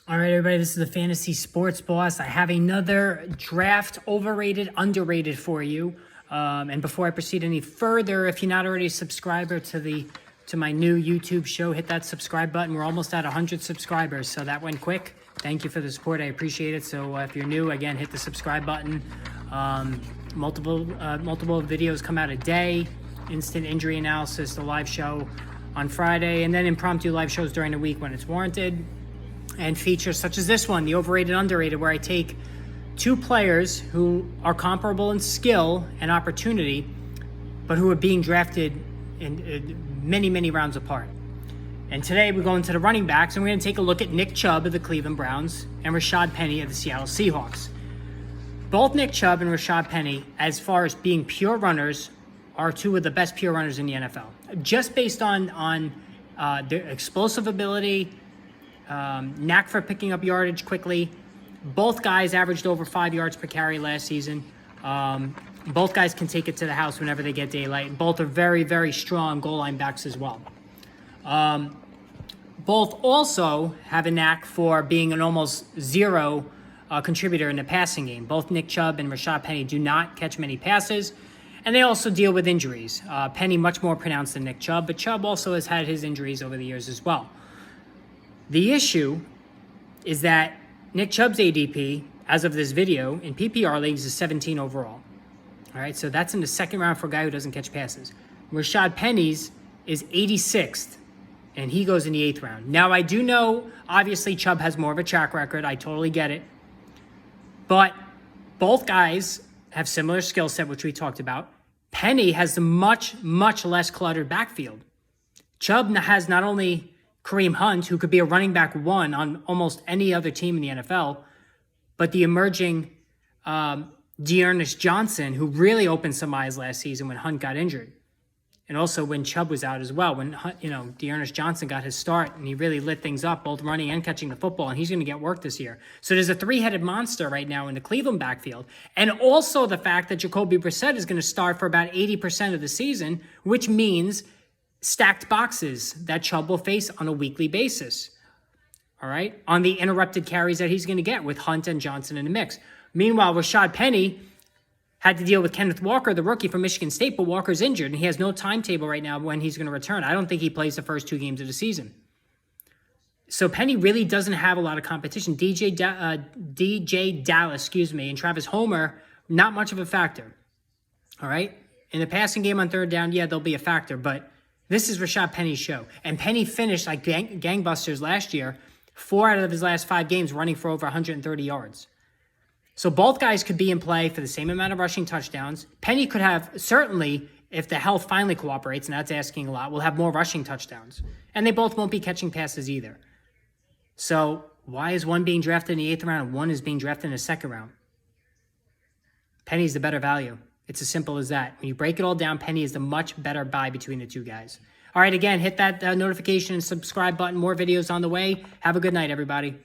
All right, everybody, this is the Fantasy Sports Boss. I have another draft overrated, underrated for you. And before I proceed any further, if you're not already a subscriber to my new YouTube show, hit that subscribe button. We're almost at 100 subscribers, so that went quick. Thank you for the support. I appreciate it. So if you're new, again, hit the subscribe button. Multiple videos come out a day. Instant injury analysis, the live show on Friday, and then impromptu live shows during the week when it's warranted. And features such as this one, the overrated, underrated, where I take two players who are comparable in skill and opportunity, but who are being drafted in many, many rounds apart. And today we're going to the running backs, and we're going to take a look at Nick Chubb of the Cleveland Browns and Rashaad Penny of the Seattle Seahawks. Both Nick Chubb and Rashaad Penny, as far as being pure runners, are two of the best pure runners in the NFL. Just based on their explosive ability, knack for picking up yardage quickly. Both guys averaged over 5 yards per carry last season. Both guys can take it to the house whenever they get daylight. Both are very, very strong goal line backs as well. Both also have a knack for being an almost zero contributor in the passing game. Both Nick Chubb and Rashaad Penny do not catch many passes, and they also deal with injuries. Penny much more pronounced than Nick Chubb, but Chubb also has had his injuries over the years as well. The issue is that Nick Chubb's ADP, as of this video, in PPR leagues is 17 overall. All right, so that's in the second round for a guy who doesn't catch passes. Rashaad Penny's is 86th, and he goes in the 8th round. Now, I do know, obviously, Chubb has more of a track record. I totally get it. But both guys have similar skill set, which we talked about. Penny has a much, much less cluttered backfield. Chubb has not only Kareem Hunt, who could be a running back one on almost any other team in the NFL, but the emerging Dearness Johnson, who really opened some eyes last season when Hunt got injured. And also when Chubb was out as well, when Dearness Johnson got his start and he really lit things up, both running and catching the football, and he's going to get work this year. So there's a three-headed monster right now in the Cleveland backfield. And also the fact that Jacoby Brissett is going to start for about 80% of the season, which means stacked boxes that Chubb will face on a weekly basis, all right, on the interrupted carries that he's going to get with Hunt and Johnson in the mix. Meanwhile, Rashaad Penny had to deal with Kenneth Walker, the rookie from Michigan State, but Walker's injured, and he has no timetable right now when he's going to return. I don't think he plays the first 2 games of the season. So Penny really doesn't have a lot of competition. DJ Dallas, and Travis Homer, not much of a factor, all right? In the passing game on third down, yeah, they'll be a factor, but this is Rashaad Penny's show. And Penny finished like gangbusters last year, 4 out of his last 5 games running for over 130 yards. So both guys could be in play for the same amount of rushing touchdowns. Penny could have, certainly, if the health finally cooperates, and that's asking a lot, will have more rushing touchdowns. And they both won't be catching passes either. So why is one being drafted in the 8th round and one is being drafted in the 2nd round? Penny's the better value. It's as simple as that. When you break it all down, Penny is the much better buy between the two guys. All right, again, hit that notification and subscribe button. More videos on the way. Have a good night, everybody.